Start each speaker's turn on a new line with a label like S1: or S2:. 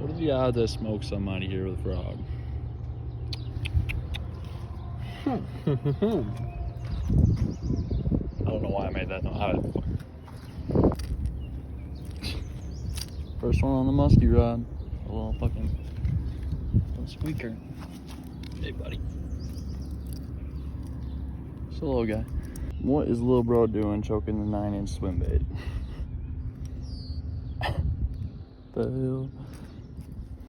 S1: What are the odds I smoke some out of here with a frog? I don't know why I made that noise. First one on the musky rod. A little fucking squeaker. Hey, buddy. It's a little guy. What is little bro doing choking the 9-inch swim bait? The hell?